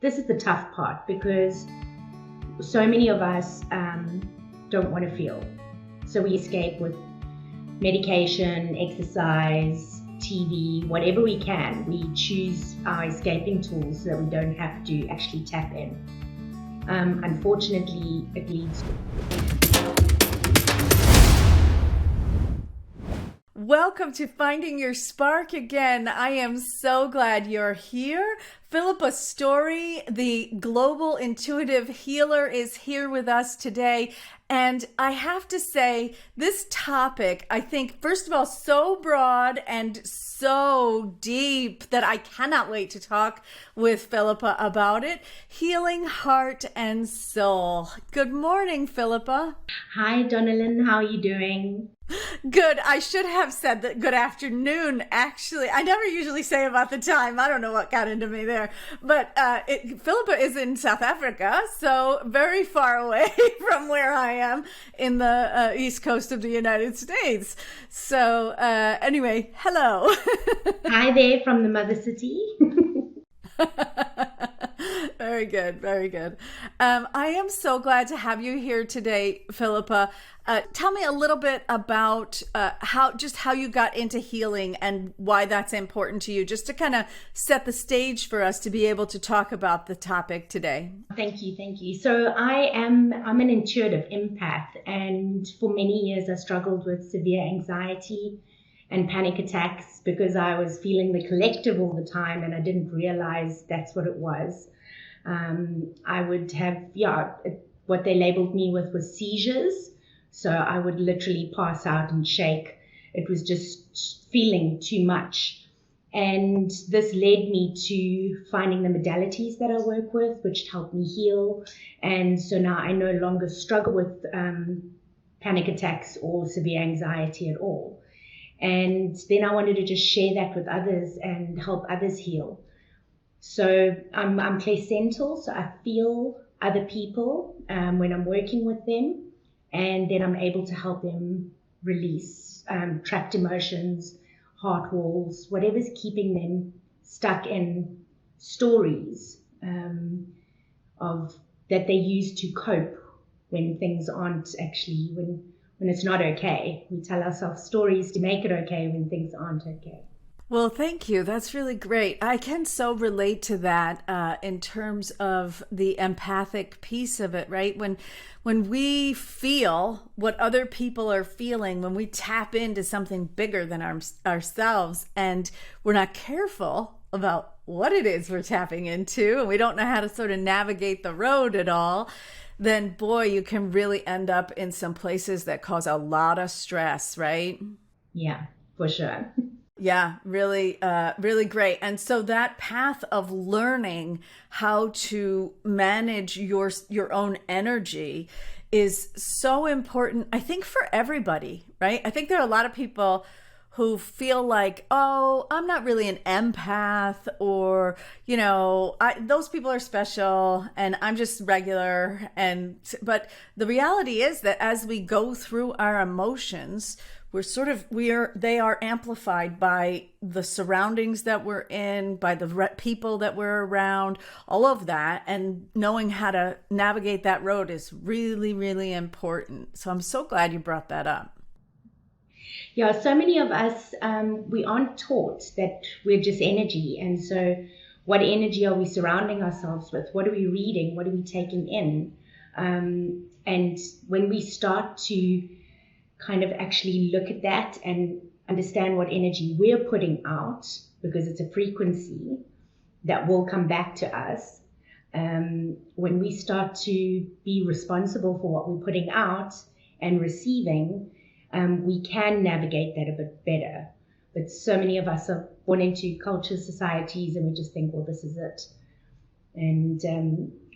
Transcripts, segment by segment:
this is the tough part because so many of us don't want to feel. So we escape with medication, exercise, TV, whatever we can. We choose our escaping tools so that we don't have to actually tap in. Unfortunately, it leads to... Welcome to Finding Your Spark again. I am so glad you're here. Philippa Storie, the global intuitive healer, is here with us today. And I have to say, this topic, I think, first of all, so broad and so deep that I cannot wait to talk with Philippa about it. Healing heart and soul. Good morning, Philippa. Hi, Donalyn. How are you doing? Good. I should have said that good afternoon, actually. I never usually say about the time. I don't know what got into me there. But Philippa is in South Africa, so very far away from where I am in the east coast of the United States. So anyway, hello. Hi there from the mother city. Very good. Very good. I am so glad to have you here today, Philippa. Tell me a little bit about how you got into healing and why that's important to you, just to kind of set the stage for us to be able to talk about the topic today. Thank you. So I'm an intuitive empath, and for many years I struggled with severe anxiety and panic attacks because I was feeling the collective all the time and I didn't realize that's what it was. I would have, what they labeled me with was seizures. So I would literally pass out and shake. It was just feeling too much. And this led me to finding the modalities that I work with, which helped me heal. And so now I no longer struggle with panic attacks or severe anxiety at all. And then I wanted to just share that with others and help others heal. So I'm claircental, so I feel other people when I'm working with them. And then I'm able to help them release trapped emotions, heart walls, whatever's keeping them stuck in stories of that they use to cope when things aren't actually, when it's not okay. We tell ourselves stories to make it okay when things aren't okay. Well, thank you. That's really great. I can so relate to that in terms of the empathic piece of it, right? When we feel what other people are feeling, when we tap into something bigger than ourselves, and we're not careful about what it is we're tapping into, and we don't know how to sort of navigate the road at all, then boy, you can really end up in some places that cause a lot of stress, right? Yeah, for sure. Yeah, really, really great. And so that path of learning how to manage your own energy is so important, I think, for everybody, right? I think there are a lot of people who feel like, oh, I'm not really an empath, or, those people are special and I'm just regular. But the reality is that as we go through our emotions, they are amplified by the surroundings that we're in, by the people that we're around, all of that. And knowing how to navigate that road is really, really important. So I'm so glad you brought that up. Yeah, so many of us, we aren't taught that we're just energy. And so what energy are we surrounding ourselves with? What are we reading? What are we taking in? And when we start to kind of actually look at that and understand what energy we're putting out, because it's a frequency that will come back to us. When we start to be responsible for what we're putting out and receiving, we can navigate that a bit better. But so many of us are born into cultures, societies, and we just think, well, this is it. And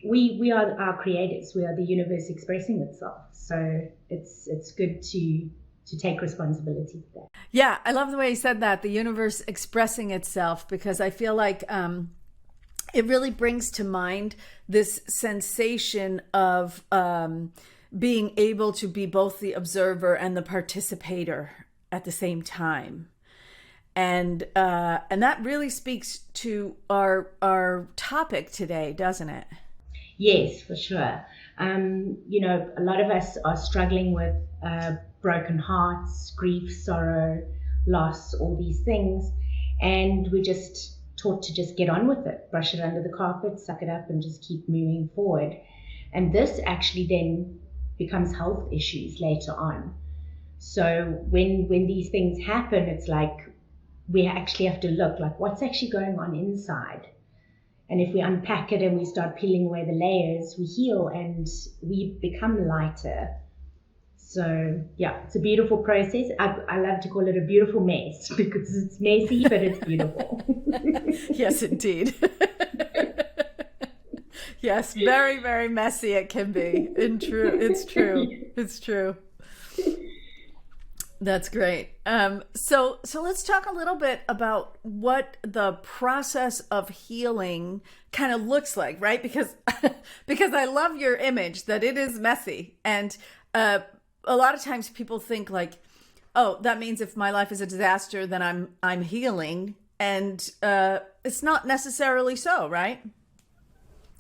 we are our creators. We are the universe expressing itself. So it's good to take responsibility for that. Yeah, I love the way you said that, the universe expressing itself, because I feel like it really brings to mind this sensation of being able to be both the observer and the participator at the same time. And that really speaks to our topic today, doesn't it? Yes, for sure. A lot of us are struggling with broken hearts, grief, sorrow, loss, all these things. And we're just taught to just get on with it, brush it under the carpet, suck it up, and just keep moving forward. And this actually then becomes health issues later on. So when these things happen, it's like we actually have to look like what's actually going on inside. And if we unpack it and we start peeling away the layers, we heal and we become lighter. So yeah, it's a beautiful process. I love to call it a beautiful mess because it's messy, but it's beautiful. Yes, indeed. Yes, very, very messy it can be. It's true. That's great. So let's talk a little bit about what the process of healing kind of looks like, right? Because I love your image that it is messy, and a lot of times people think like, oh, that means if my life is a disaster, then I'm healing, and it's not necessarily so, right?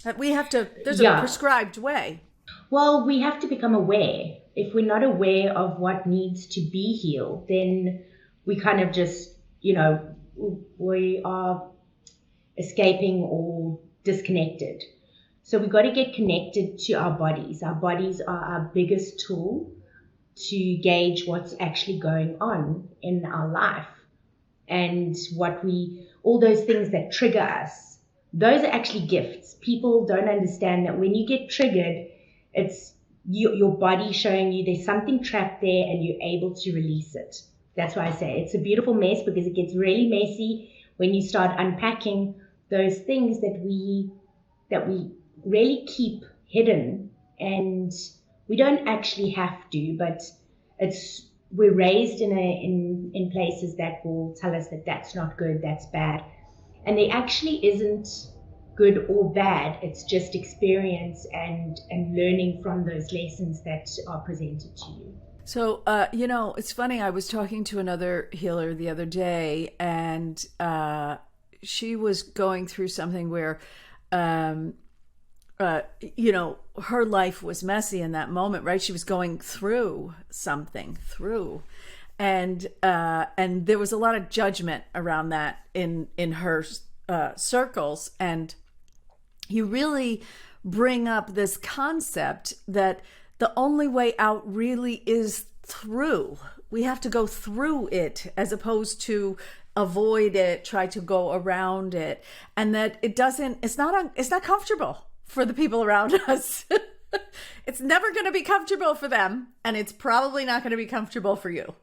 That we have to. There's a prescribed way. Well, we have to become aware. If we're not aware of what needs to be healed, then we kind of just, we are escaping or disconnected. So we've got to get connected to our bodies. Our bodies are our biggest tool to gauge what's actually going on in our life. And all those things that trigger us, those are actually gifts. People don't understand that when you get triggered, it's your body showing you there's something trapped there and you're able to release it. That's why I say it's a beautiful mess, because it gets really messy when you start unpacking those things that we really keep hidden, and we don't actually have to, but we're raised in places that will tell us that that's not good, that's bad, and there actually isn't good or bad. It's just experience and learning from those lessons that are presented to you. So, it's funny. I was talking to another healer the other day, and she was going through something where, her life was messy in that moment, right? She was going through something, and there was a lot of judgment around that in her circles, and you really bring up this concept that the only way out really is through. We have to go through it as opposed to avoid it, try to go around it, and that it's not comfortable for the people around us. It's never going to be comfortable for them, and it's probably not going to be comfortable for you.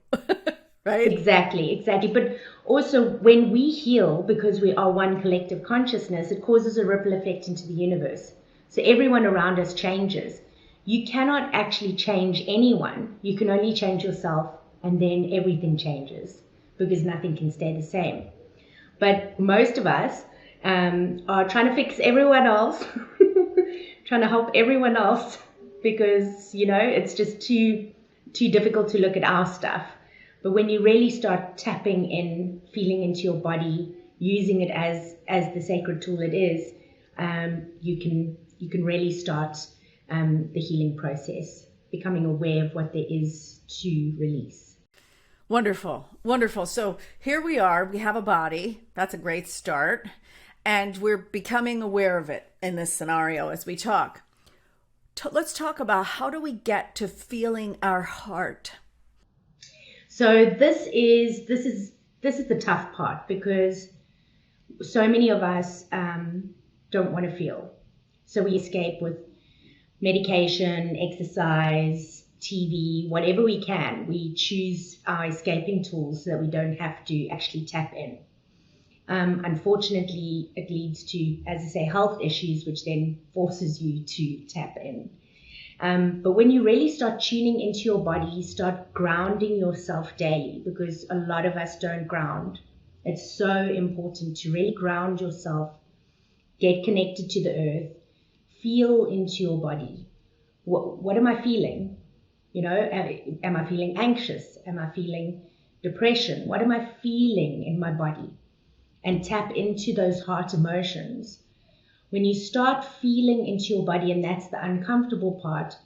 Right? Exactly. But also when we heal, because we are one collective consciousness, it causes a ripple effect into the universe. So everyone around us changes. You cannot actually change anyone. You can only change yourself, and then everything changes, because nothing can stay the same. But most of us are trying to fix everyone else, trying to help everyone else, because, it's just too difficult to look at our stuff. But when you really start tapping in, feeling into your body, using it as the sacred tool it is, you can really start the healing process, becoming aware of what there is to release. Wonderful. So here we are. We have a body. That's a great start. And we're becoming aware of it in this scenario as we talk. Let's talk about, how do we get to feeling our heart? So this is the tough part, because so many of us don't want to feel. So we escape with medication, exercise, TV, whatever we can. We choose our escaping tools so that we don't have to actually tap in. Unfortunately, it leads to, as I say, health issues, which then forces you to tap in. But when you really start tuning into your body, you start grounding yourself daily, because a lot of us don't ground. It's so important to really ground yourself, get connected to the earth, feel into your body. What am I feeling? Am I feeling anxious? Am I feeling depression? What am I feeling in my body? And tap into those heart emotions. When you start feeling into your body, and that's the uncomfortable part,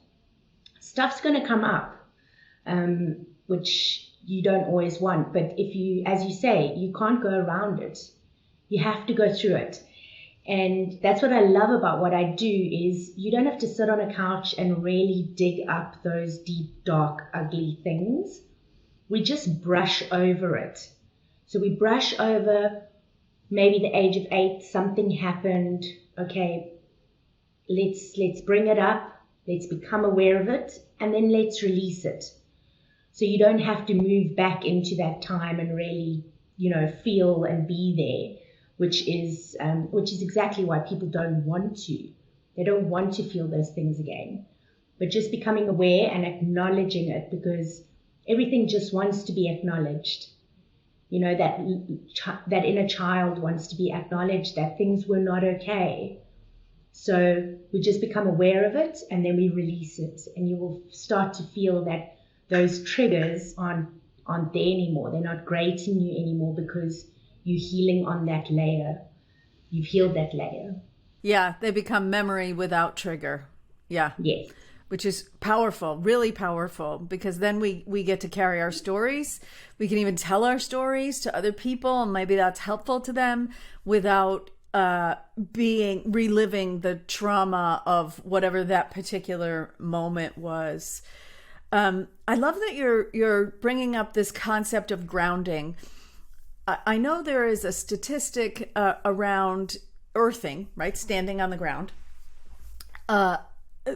stuff's going to come up, which you don't always want. But if you, as you say, you can't go around it. You have to go through it. And that's what I love about what I do is you don't have to sit on a couch and really dig up those deep, dark, ugly things. We just brush over it. So we brush over maybe the age of 8, something happened. Okay, let's bring it up. Let's become aware of it, and then let's release it. So you don't have to move back into that time and really, feel and be there, which is exactly why people don't want to. They don't want to feel those things again. But just becoming aware and acknowledging it, because everything just wants to be acknowledged. That inner child wants to be acknowledged that things were not okay. So we just become aware of it, and then we release it, and you will start to feel that those triggers aren't there anymore. They're not grating you anymore because you're healing on that layer. You've healed that layer. Yeah, they become memory without trigger. Yeah. Yes. Which is powerful, really powerful, because then we get to carry our stories. We can even tell our stories to other people, and maybe that's helpful to them without reliving the trauma of whatever that particular moment was. I love that you're bringing up this concept of grounding. I know there is a statistic around earthing, right? Standing on the ground.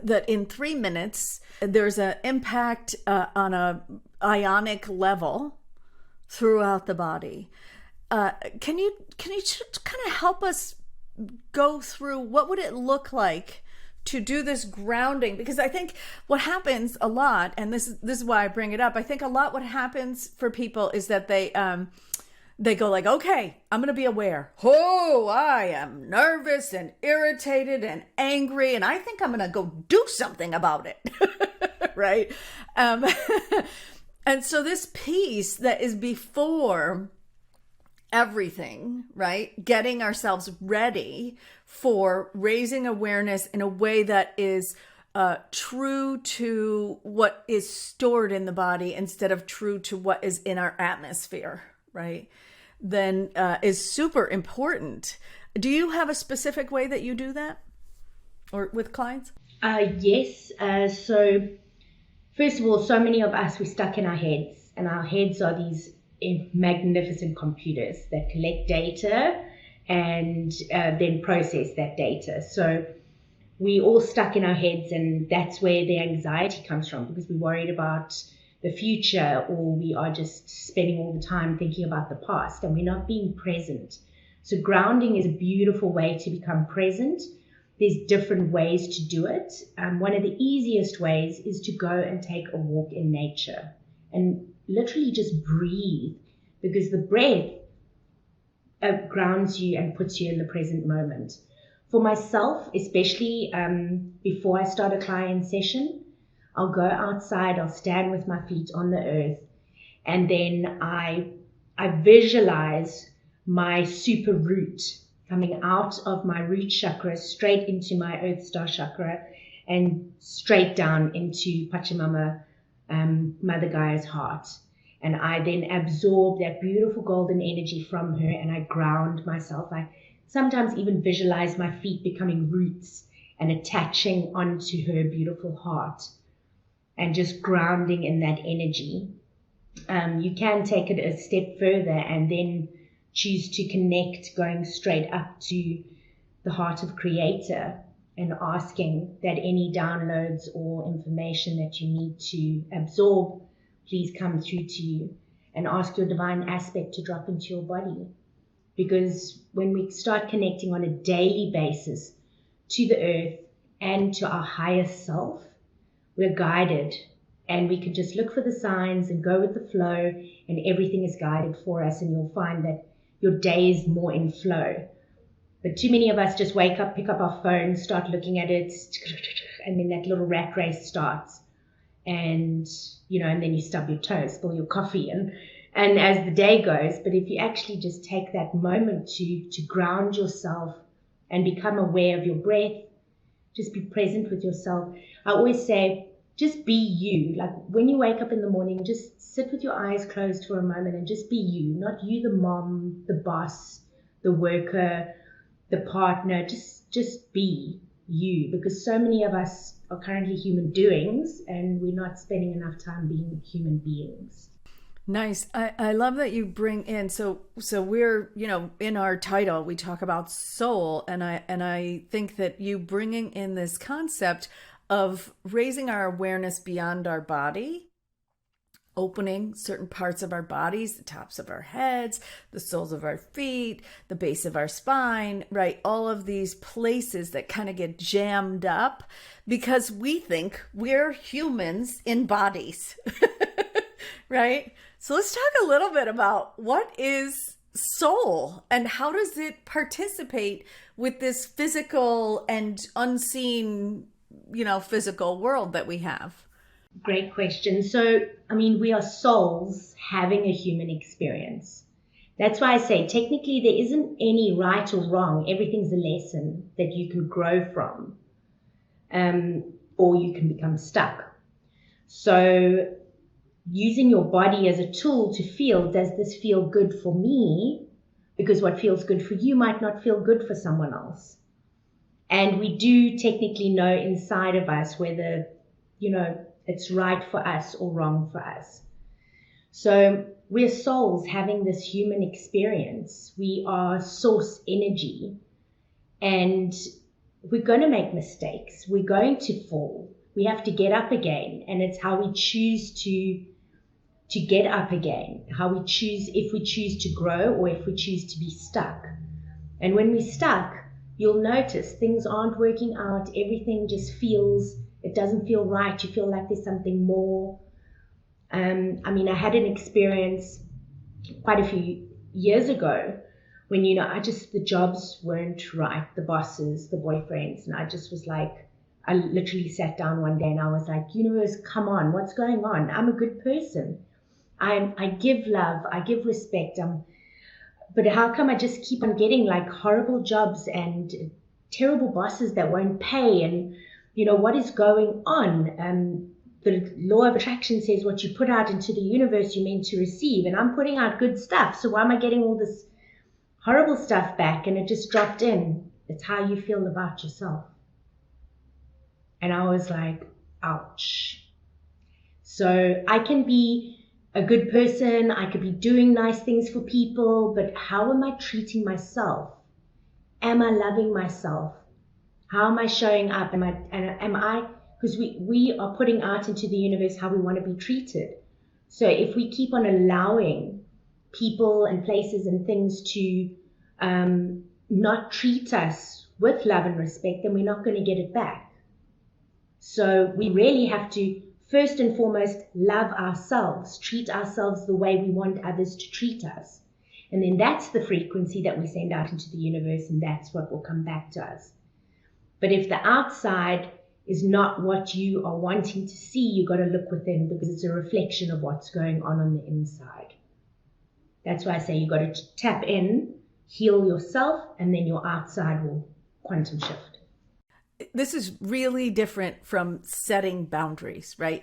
That in 3 minutes, there's an impact on a ionic level throughout the body. Can you just kind of help us go through what would it look like to do this grounding? Because I think what happens a lot, and this is why I bring it up, I think a lot what happens for people is that they go like, okay, I'm going to be aware. Oh, I am nervous and irritated and angry, and I think I'm going to go do something about it. Right? And so this piece that is before everything, right? Getting ourselves ready for raising awareness in a way that is true to what is stored in the body instead of true to what is in our atmosphere, right? Then is super important. Do you have a specific way that you do that, or with clients? Yes. So first of all, so many of us, we're stuck in our heads, and our heads are these magnificent computers that collect data and then process that data. So we all stuck in our heads, and that's where the anxiety comes from, because we're worried about the future, or we are just spending all the time thinking about the past, and we're not being present. So grounding is a beautiful way to become present. There's different ways to do it. One of the easiest ways is to go and take a walk in nature and literally just breathe, because the breath grounds you and puts you in the present moment. For myself, especially before I start a client session, I'll go outside, I'll stand with my feet on the earth, and then I visualize my super root coming out of my root chakra straight into my earth star chakra and straight down into Pachamama, Mother Gaia's heart. And I then absorb that beautiful golden energy from her, and I ground myself. I sometimes even visualize my feet becoming roots and attaching onto her beautiful heart, and just grounding in that energy. You can take it a step further and then choose to connect, going straight up to the heart of Creator and asking that any downloads or information that you need to absorb, please come through to you, and ask your divine aspect to drop into your body. Because when we start connecting on a daily basis to the earth and to our higher self, we're guided, and we can just look for the signs and go with the flow, and everything is guided for us, and you'll find that your day is more in flow. But too many of us just wake up, pick up our phone, start looking at it, and then that little rat race starts. And, and then you stub your toe, spill your coffee, and and as the day goes. But if you actually just take that moment to ground yourself and become aware of your breath, just be present with yourself. I always say, just be you. Like when you wake up in the morning, just sit with your eyes closed for a moment and just be you. Not you, the mom, the boss, the worker, the partner. Just be you, because so many of us are currently human doings and we're not spending enough time being human beings. Nice. I love that you bring in, so we're, in our title we talk about soul, and I think that you bringing in this concept of raising our awareness beyond our body, opening certain parts of our bodies, the tops of our heads, the soles of our feet, the base of our spine, right? All of these places that kind of get jammed up because we think we're humans in bodies, right? So let's talk a little bit about what is soul and how does it participate with this physical and unseen, physical world that we have. Great question. So, we are souls having a human experience. That's why I say technically there isn't any right or wrong. Everything's a lesson that you can grow from, or you can become stuck. So using your body as a tool to feel, does this feel good for me? Because what feels good for you might not feel good for someone else. And we do technically know inside of us whether, it's right for us or wrong for us. So we're souls having this human experience. We are source energy, and we're going to make mistakes. We're going to fall. We have to get up again. And it's how we choose to get up again, how we choose, if we choose to grow or if we choose to be stuck. And when we're stuck, you'll notice things aren't working out. Everything just feels, it doesn't feel right. You feel like there's something more. I had an experience quite a few years ago when, the jobs weren't right, the bosses, the boyfriends, and I just was like, I literally sat down one day and I was like, universe, come on, what's going on? I'm a good person. I give love, I give respect, but how come I just keep on getting like horrible jobs and terrible bosses that won't pay? And what is going on? The law of attraction says what you put out into the universe you're meant to receive, and I'm putting out good stuff, so why am I getting all this horrible stuff back? And it just dropped in. It's how you feel about yourself. And I was like, ouch. So I can be a good person, I could be doing nice things for people, but how am I treating myself? Am I loving myself? How am I showing up? Am I, because we are putting out into the universe how we want to be treated. So if we keep on allowing people and places and things to not treat us with love and respect, then we're not going to get it back. So we really have to, first and foremost, love ourselves, treat ourselves the way we want others to treat us. And then that's the frequency that we send out into the universe, and that's what will come back to us. But if the outside is not what you are wanting to see, you've got to look within, because it's a reflection of what's going on the inside. That's why I say you've got to tap in, heal yourself, and then your outside will quantum shift. This is really different from setting boundaries, right?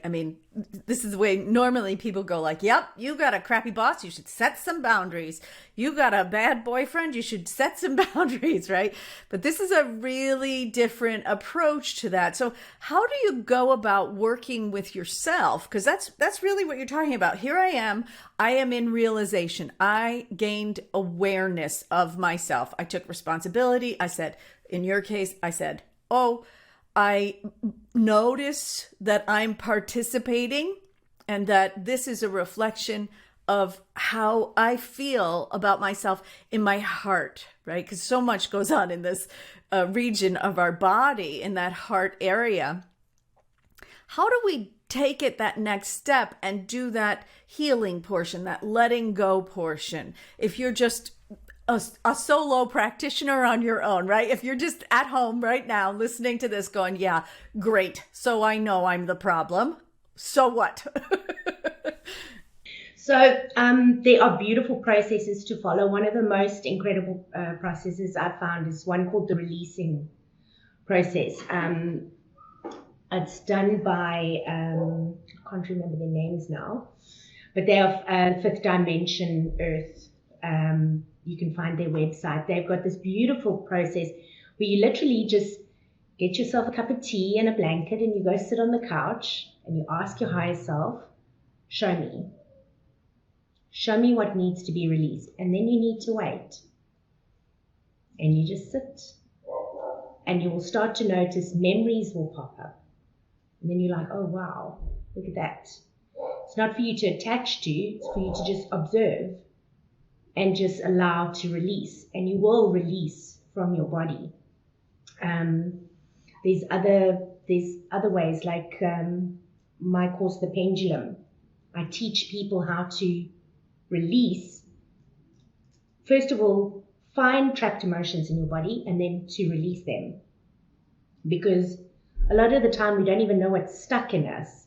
This is the way normally people go like, yep, you got a crappy boss, you should set some boundaries. You got a bad boyfriend, you should set some boundaries, right? But this is a really different approach to that. So how do you go about working with yourself? Because that's really what you're talking about. Here I am in realization. I gained awareness of myself. I took responsibility. I said, in your case, I said, oh, I notice that I'm participating and that this is a reflection of how I feel about myself in my heart, right? Because so much goes on in this region of our body, in that heart area. How do we take it that next step and do that healing portion, that letting go portion? If you're just a solo practitioner on your own, right? If you're just at home right now listening to this going, yeah, great. So I know I'm the problem. So what? There are beautiful processes to follow. One of the most incredible processes I've found is one called the releasing process. It's done by, I can't remember their names now, but they are Fifth Dimension Earth. You can find their website. They've got this beautiful process where you literally just get yourself a cup of tea and a blanket and you go sit on the couch and you ask your higher self, show me. Show me what needs to be released. And then you need to wait. And you just sit. And you will start to notice memories will pop up. And then you're like, oh, wow, look at that. It's not for you to attach to. It's for you to just observe and just allow to release. And you will release from your body. There's other ways, like my course, The Pendulum. I teach people how to release. First of all, find trapped emotions in your body and then to release them. Because a lot of the time we don't even know what's stuck in us.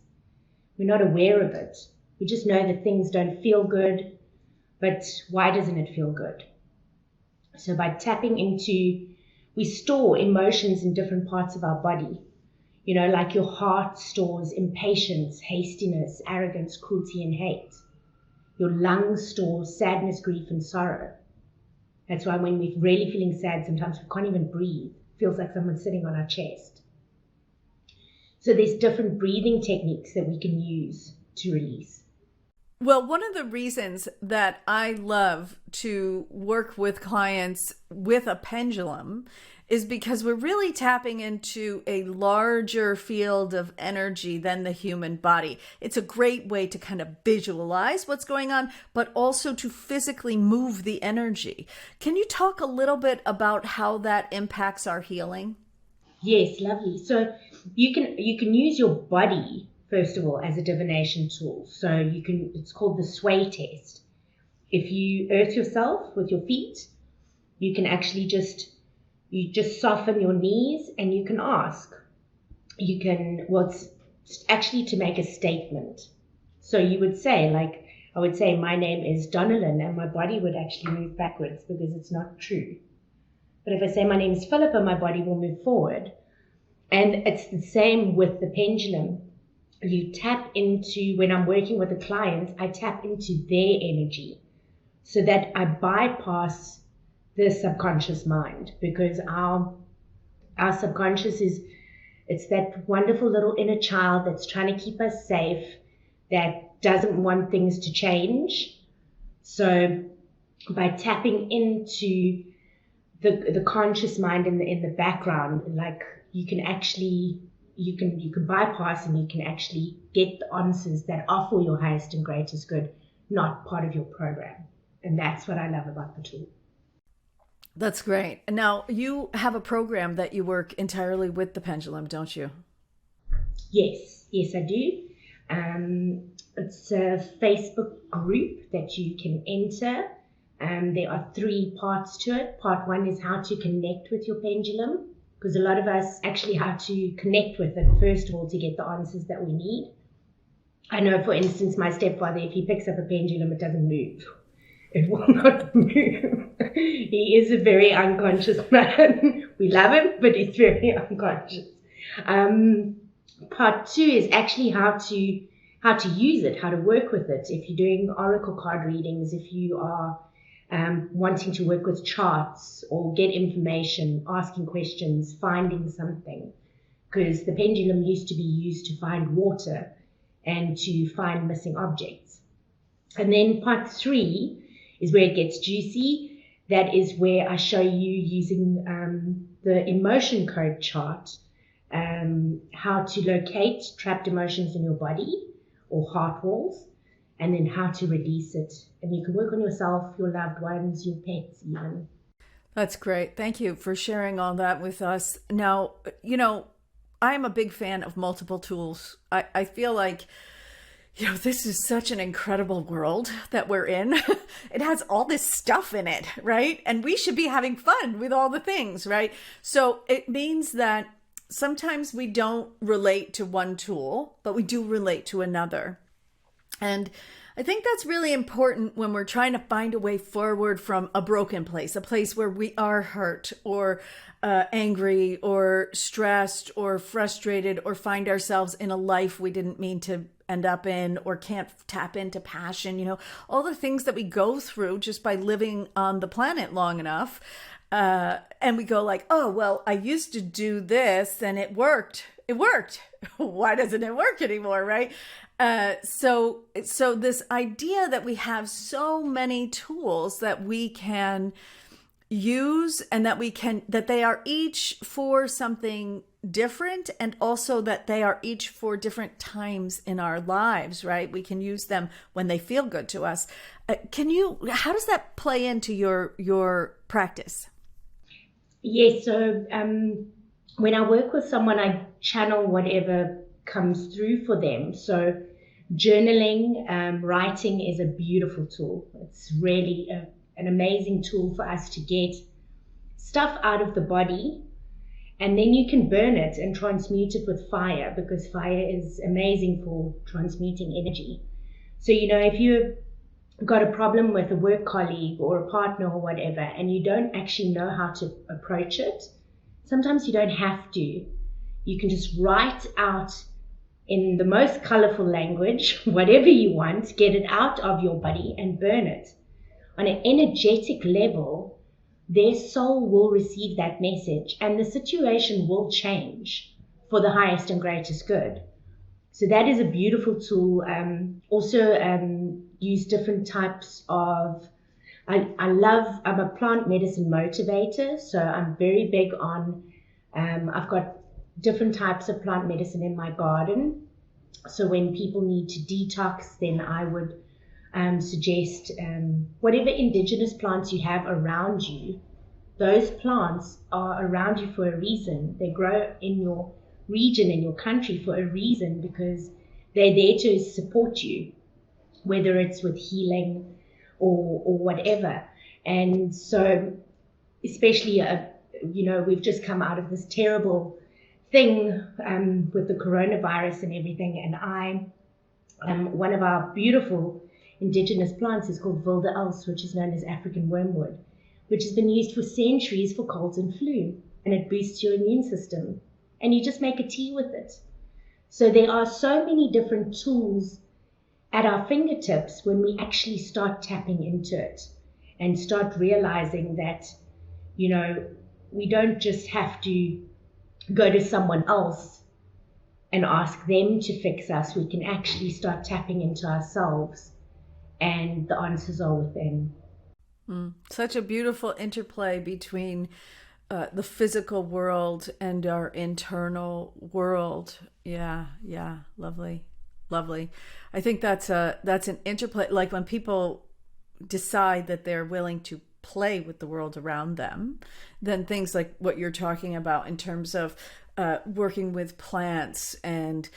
We're not aware of it. We just know that things don't feel good, but why doesn't it feel good? So by tapping into, we store emotions in different parts of our body. You know, like your heart stores impatience, hastiness, arrogance, cruelty, and hate. Your lungs store sadness, grief, and sorrow. That's why when we're really feeling sad, sometimes we can't even breathe. It feels like someone's sitting on our chest. So there's different breathing techniques that we can use to release. Well, one of the reasons that I love to work with clients with a pendulum is because we're really tapping into a larger field of energy than the human body. It's a great way to kind of visualize what's going on, but also to physically move the energy. Can you talk a little bit about how that impacts our healing? Yes, lovely. So you can use your body, first of all, as a divination tool. So it's called the sway test. If you earth yourself with your feet, you can actually just soften your knees and you can ask. It's actually to make a statement. So you would say, like, I would say, my name is Donnellan, and my body would actually move backwards because it's not true. But if I say my name is Philippa, my body will move forward. And it's the same with the pendulum. You tap into, when I'm working with a client, I tap into their energy so that I bypass the subconscious mind, because our subconscious it's that wonderful little inner child that's trying to keep us safe, that doesn't want things to change. So by tapping into the conscious mind in the background, like you can bypass and you can actually get the answers that are for your highest and greatest good, not part of your program. And that's what I love about the tool. That's great. And now you have a program that you work entirely with the pendulum, don't you? Yes, I do. It's a Facebook group that you can enter. There are 3 parts to it. Part 1 is how to connect with your pendulum, because a lot of us actually have to connect with it, first of all, to get the answers that we need. I know, for instance, my stepfather, if he picks up a pendulum, it doesn't move. It will not move. He is a very unconscious man. We love him, but he's very unconscious. Part 2 is actually how to use it, how to work with it. If you're doing oracle card readings, if you are wanting to work with charts or get information, asking questions, finding something, because the pendulum used to be used to find water and to find missing objects. And then part 3 is where it gets juicy. That is where I show you using the emotion code chart, how to locate trapped emotions in your body or heart walls, and then how to release it. And you can work on yourself, your loved ones, your pets even. That's great. Thank you for sharing all that with us. Now, I'm a big fan of multiple tools. I feel like, this is such an incredible world that we're in. It has all this stuff in it, right? And we should be having fun with all the things, right? So it means that sometimes we don't relate to one tool, but we do relate to another. And I think that's really important when we're trying to find a way forward from a broken place, a place where we are hurt or angry or stressed or frustrated, or find ourselves in a life we didn't mean to end up in, or can't tap into passion, all the things that we go through just by living on the planet long enough. And we go like, oh, well, I used to do this and it worked. It worked. Why doesn't it work anymore? Right. So this idea that we have so many tools that we can use, and that they are each for something different, and also that they are each for different times in our lives, right? We can use them when they feel good to us. How does that play into your practice? Yes, so when I work with someone, I channel whatever comes through for them. So journaling, writing is a beautiful tool. It's really an amazing tool for us to get stuff out of the body, and then you can burn it and transmute it with fire, because fire is amazing for transmuting energy. So, if you've got a problem with a work colleague or a partner or whatever, and you don't actually know how to approach it, sometimes you don't have to. You can just write out in the most colorful language, whatever you want, get it out of your body and burn it. On an energetic level, their soul will receive that message and the situation will change for the highest and greatest good. So that is a beautiful tool. Also use different types of, I'm a plant medicine motivator, so I'm very big on, I've got different types of plant medicine in my garden. So when people need to detox, then I would suggest whatever indigenous plants you have around you. Those plants are around you for a reason. They grow in your region, in your country, for a reason, because they're there to support you, whether it's with healing or whatever. And so, especially, we've just come out of this terrible thing with the coronavirus and everything. And one of our beautiful indigenous plants is called Wilde Els, which is known as African wormwood, which has been used for centuries for colds and flu, and it boosts your immune system. And you just make a tea with it. So there are so many different tools at our fingertips when we actually start tapping into it and start realizing that, we don't just have to go to someone else and ask them to fix us. We can actually start tapping into ourselves, and the answers are within. Such a beautiful interplay between the physical world and our internal world. Yeah, lovely. I think that's an interplay. Like when people decide that they're willing to play with the world around them, then things like what you're talking about in terms of working with plants and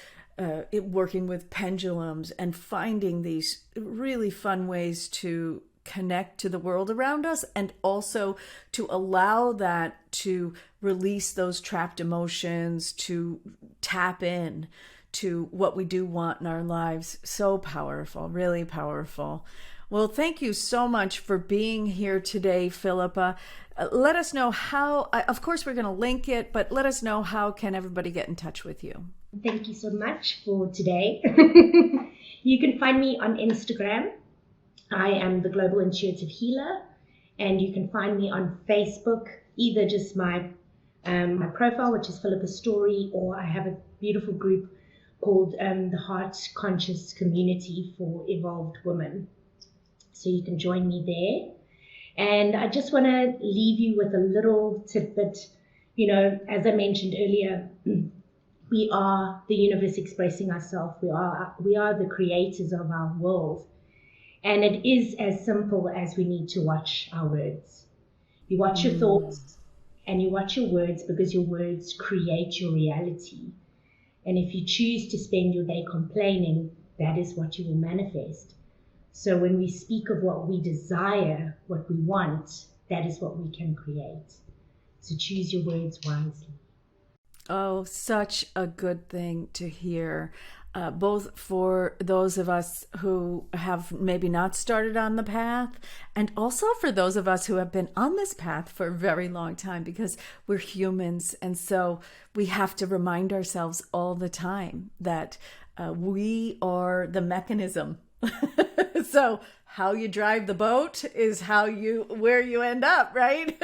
working with pendulums and finding these really fun ways to connect to the world around us, and also to allow that to release those trapped emotions, to tap in to what we do want in our lives. So powerful, really powerful. Well, thank you so much for being here today, Philippa. Let us know how, of course we're going to link it, but let us know how can everybody get in touch with you. Thank you so much for today. You can find me on Instagram. I am the Global Intuitive Healer, and you can find me on Facebook, either just my profile, which is Philippa Storie, or I have a beautiful group called the Heart Conscious Community for Evolved Women. So you can join me there. And I just want to leave you with a little tidbit. As I mentioned earlier, we are the universe expressing ourselves. We are the creators of our world. And it is as simple as we need to watch our words. You watch your thoughts and you watch your words, because your words create your reality. And if you choose to spend your day complaining, that is what you will manifest. So when we speak of what we desire, what we want, that is what we can create. So choose your words wisely. Oh, such a good thing to hear. both for those of us who have maybe not started on the path, and also for those of us who have been on this path for a very long time, because we're humans. And so we have to remind ourselves all the time that we are the mechanism. So how you drive the boat is where you end up, right?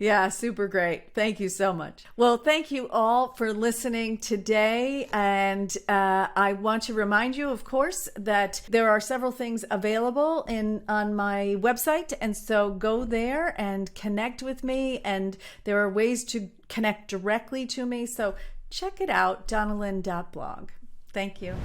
Yeah, super great. Thank you so much. Well, thank you all for listening today. And I want to remind you, of course, that there are several things available on my website. And so go there and connect with me. And there are ways to connect directly to me. So check it out, donnalyn.blog. Thank you.